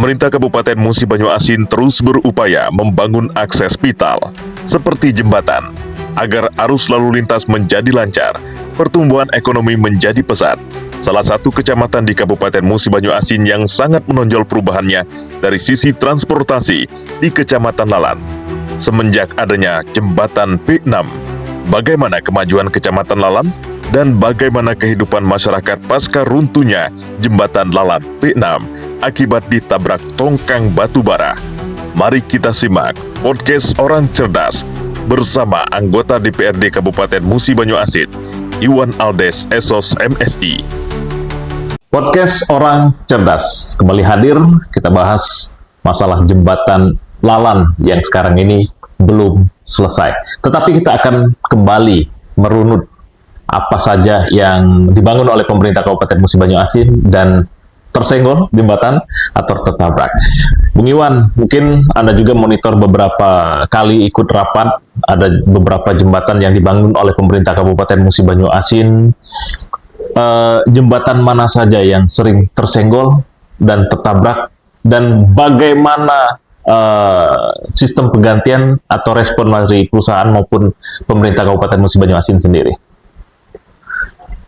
Pemerintah Kabupaten Musi Banyu Asin terus berupaya membangun akses vital, seperti jembatan, agar arus lalu lintas menjadi lancar, pertumbuhan ekonomi menjadi pesat. Salah satu kecamatan di Kabupaten Musi Banyu Asin yang sangat menonjol perubahannya dari sisi transportasi di Kecamatan Lalan. Semenjak adanya jembatan P6, bagaimana kemajuan Kecamatan Lalan? Dan bagaimana kehidupan masyarakat pasca runtuhnya jembatan Lalan P6 akibat ditabrak tongkang batu bara? Mari kita simak podcast Orang Cerdas bersama anggota DPRD Kabupaten Musi Banyu Asin, Iwan Aldes Esos MSI. Podcast Orang Cerdas kembali hadir, kita bahas masalah jembatan Lalan yang sekarang ini belum selesai. Tetapi kita akan kembali merunut apa saja yang dibangun oleh pemerintah Kabupaten Musi Banyu Asin dan tersenggol jembatan atau tertabrak. Bung Iwan, mungkin Anda juga monitor beberapa kali ikut rapat, ada beberapa jembatan yang dibangun oleh pemerintah Kabupaten Musi Banyu Asin. Jembatan mana saja yang sering tersenggol dan tertabrak, dan bagaimana sistem penggantian atau respon dari perusahaan maupun pemerintah Kabupaten Musi Banyu Asin sendiri?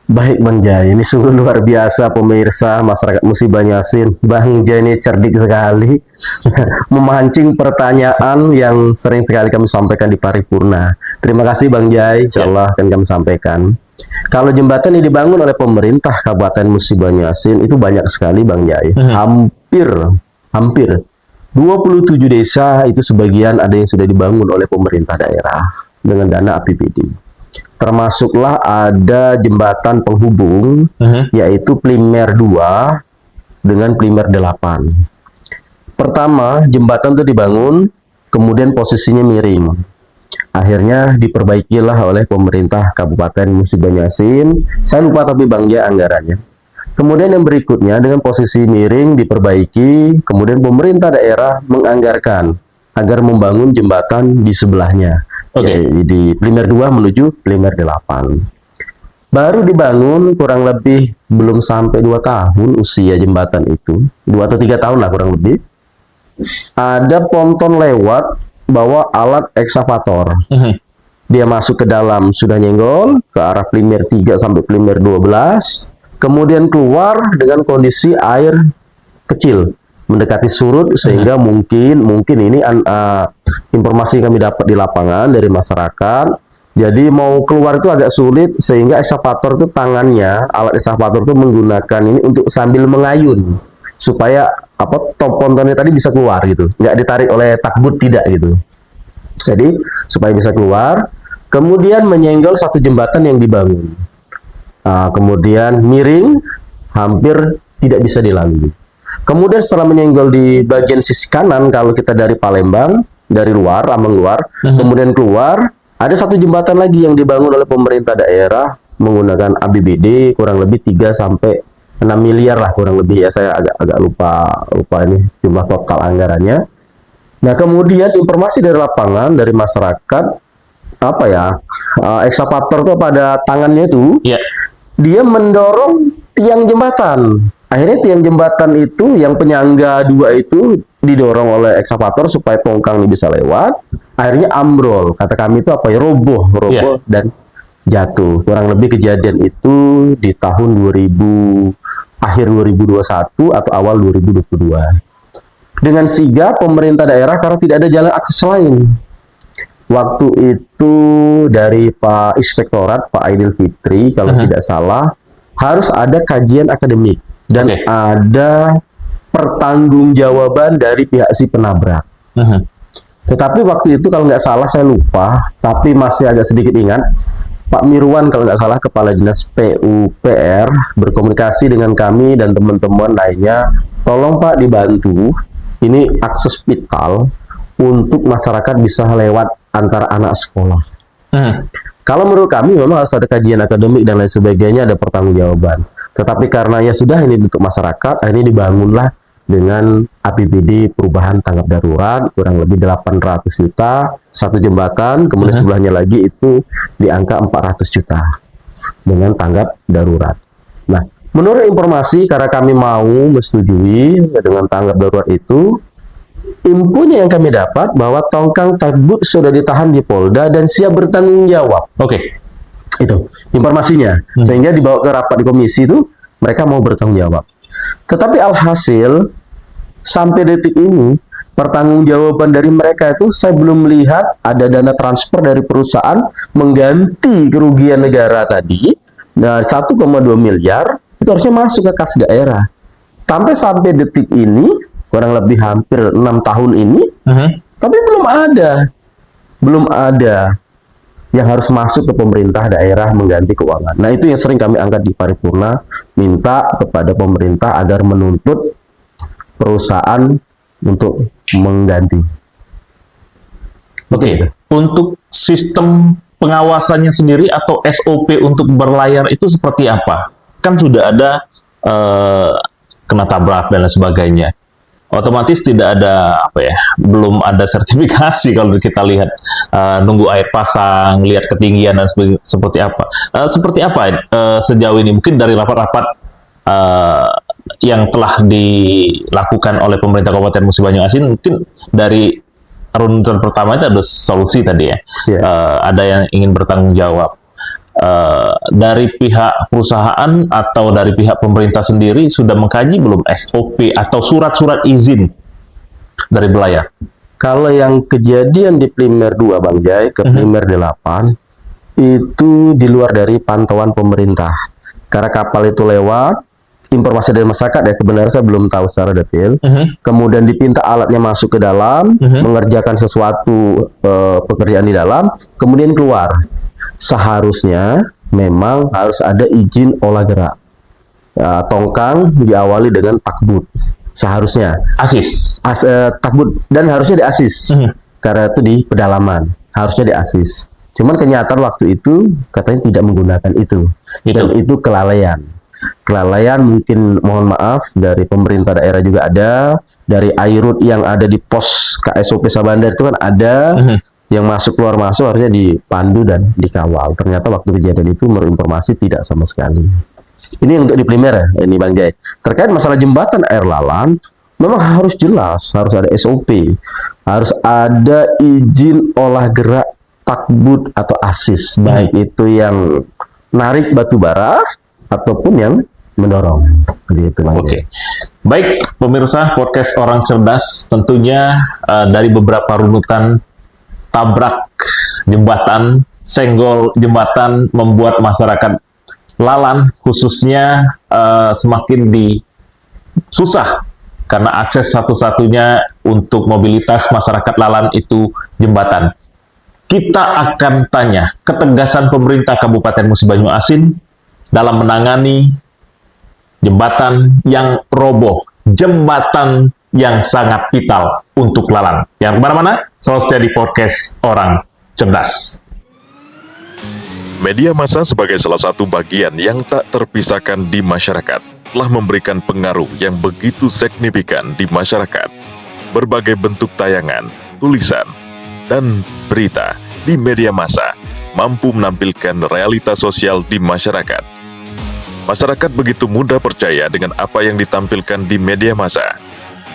Baik Bang Jai, ini sungguh luar biasa pemirsa masyarakat Musi Banyu Asin. Bang Jai ini cerdik sekali memancing pertanyaan yang sering sekali kami sampaikan di paripurna. Terima kasih Bang Jai, insyaallah akan kami sampaikan. Kalau jembatan yang dibangun oleh pemerintah Kabupaten Musi Banyu Asin itu banyak sekali Bang Jai. Hampir 27 desa itu sebagian ada yang sudah dibangun oleh pemerintah daerah dengan dana APBD. Termasuklah ada jembatan penghubung, yaitu Primer 2 dengan Primer 8. Pertama, jembatan itu dibangun, kemudian posisinya miring. Akhirnya diperbaikilah oleh pemerintah Kabupaten Musi Banyu Asin. Saya lupa tapi Bang Jai anggarannya. Kemudian yang berikutnya dengan posisi miring diperbaiki, kemudian pemerintah daerah menganggarkan agar membangun jembatan di sebelahnya. Di Primer 2 menuju Primer 8. Baru dibangun kurang lebih belum sampai 2 tahun usia jembatan itu. 2 atau 3 tahun lah kurang lebih. Ada ponton lewat bawa alat ekskavator. Dia masuk ke dalam, sudah nyenggol ke arah Primer 3 sampai Primer 12. Kemudian keluar dengan kondisi air kecil, mendekati surut, sehingga mungkin ini informasi kami dapat di lapangan dari masyarakat. Jadi mau keluar itu agak sulit, sehingga ekskavator itu alat ekskavator itu menggunakan ini untuk sambil mengayun supaya top pontonnya tadi bisa keluar gitu, nggak ditarik oleh takbut, tidak gitu. Jadi supaya bisa keluar, kemudian menyenggol satu jembatan yang dibangun. Kemudian miring, hampir tidak bisa dilalui. Kemudian setelah menyenggol di bagian sisi kanan, kalau kita dari Palembang, dari luar, Ambang luar, kemudian keluar, ada satu jembatan lagi yang dibangun oleh pemerintah daerah menggunakan APBD kurang lebih 3 sampai 6 miliar lah kurang lebih ya, saya agak lupa ini jumlah total anggarannya. Nah, kemudian informasi dari lapangan, dari masyarakat, ekskavator tuh pada tangannya itu, dia mendorong tiang jembatan. Akhirnya tiang jembatan itu yang penyangga 2 itu didorong oleh ekskavator supaya tongkang ini bisa lewat. Akhirnya ambrol. Kata kami itu roboh dan jatuh. Kurang lebih kejadian itu di tahun akhir 2021 atau awal 2022. Dengan sigap pemerintah daerah karena tidak ada jalan akses lain. Waktu itu dari Pak Inspektorat, Pak Aidil Fitri, kalau tidak salah, harus ada kajian akademik. Dan ada pertanggungjawaban dari pihak si penabrak. Tetapi waktu itu kalau nggak salah, saya lupa, tapi masih agak sedikit ingat, Pak Mirwan kalau nggak salah, Kepala Dinas PUPR, berkomunikasi dengan kami dan teman-teman lainnya, tolong Pak dibantu, ini akses vital untuk masyarakat bisa lewat antara anak sekolah. Kalau menurut kami memang harus ada kajian akademik dan lain sebagainya, ada pertanggungjawaban. Tetapi karena ya sudah ini untuk masyarakat, akhirnya dibangunlah dengan APBD perubahan tanggap darurat kurang lebih 800 juta satu jembatan, kemudian sebelahnya lagi itu di angka 400 juta dengan tanggap darurat. Nah, Menurut informasi, karena kami mau menyetujui dengan tanggap darurat itu, infonya yang kami dapat bahwa Tongkang Takbut sudah ditahan di Polda dan siap bertanggung jawab. Oke. Itu informasinya. Sehingga dibawa ke rapat di komisi itu, mereka mau bertanggung jawab. Tetapi alhasil, sampai detik ini, pertanggungjawaban dari mereka itu saya belum melihat ada dana transfer dari perusahaan mengganti kerugian negara tadi. Nah, 1,2 miliar itu harusnya masuk ke kas daerah. Sampai detik ini, kurang lebih hampir 6 tahun ini, tapi belum ada yang harus masuk ke pemerintah daerah mengganti keuangan. Nah, itu yang sering kami angkat di paripurna, minta kepada pemerintah agar menuntut perusahaan untuk mengganti. Oke. Untuk sistem pengawasannya sendiri atau SOP untuk berlayar itu seperti apa? Kan sudah ada kena tabrak dan lain sebagainya. Otomatis tidak ada belum ada sertifikasi kalau kita lihat nunggu air pasang, lihat ketinggian dan seperti apa. Seperti apa sejauh ini mungkin dari rapat-rapat yang telah dilakukan oleh pemerintah Kabupaten Musi Banyu Asin, mungkin dari runtutan pertama itu ada solusi tadi ya. Ada yang ingin bertanggung jawab. Dari pihak perusahaan atau dari pihak pemerintah sendiri sudah mengkaji belum SOP atau surat-surat izin dari belayar? Kalau yang kejadian di Primer 2 Bang Jai ke Primer 8 itu di luar dari pantauan pemerintah. Karena kapal itu lewat, informasi dari masyarakat ya, kebenaran saya belum tahu secara detail. Kemudian dipinta alatnya masuk ke dalam, mengerjakan sesuatu pekerjaan di dalam, kemudian keluar. Seharusnya memang harus ada izin olah gerak. Tongkang diawali dengan takbut. Seharusnya takbut, dan harusnya di asis. Karena itu di pedalaman, harusnya di asis. Cuman kenyataan waktu itu katanya tidak menggunakan itu. Dan itu kelalaian. Kelalaian mungkin, mohon maaf, dari pemerintah daerah juga ada, dari Airut yang ada di pos KSOP Sabandar itu kan ada, yang masuk keluar masuk harusnya dipandu dan dikawal. Ternyata waktu kejadian itu menurut informasi tidak sama sekali. Ini untuk di Primer ya, ini Bang Jai. Terkait masalah jembatan air Lalan, memang harus jelas, harus ada SOP, harus ada izin olah gerak takbut atau asis, baik itu yang narik batu bara ataupun yang mendorong. Gitu, Oke. Baik, pemirsa podcast Orang Cerdas, tentunya dari beberapa runutan tabrak jembatan, senggol jembatan membuat masyarakat Lalan khususnya semakin susah karena akses satu-satunya untuk mobilitas masyarakat Lalan itu jembatan. Kita akan tanya ketegasan pemerintah Kabupaten Musi Banyu Asin dalam menangani jembatan yang roboh, jembatan yang sangat vital untuk Lalan. Yang kemana-mana, selalu setia di podcast Orang Cerdas. Media massa sebagai salah satu bagian yang tak terpisahkan di masyarakat telah memberikan pengaruh yang begitu signifikan di masyarakat. Berbagai bentuk tayangan, tulisan, dan berita di media massa mampu menampilkan realitas sosial di masyarakat. Masyarakat begitu mudah percaya dengan apa yang ditampilkan di media massa.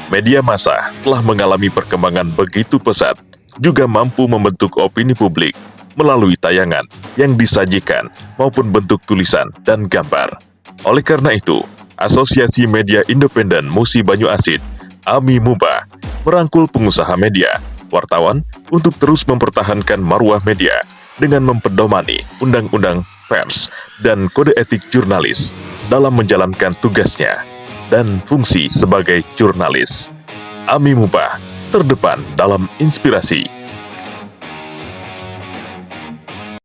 Media massa telah mengalami perkembangan begitu pesat, juga mampu membentuk opini publik melalui tayangan yang disajikan maupun bentuk tulisan dan gambar. Oleh karena itu, Asosiasi Media Independen Musi Banyu Asin, AMI MUBA, merangkul pengusaha media, wartawan untuk terus mempertahankan marwah media dengan mempedomani Undang-Undang Pers dan Kode Etik Jurnalis dalam menjalankan tugasnya dan fungsi sebagai jurnalis. AMI MUBA terdepan dalam inspirasi,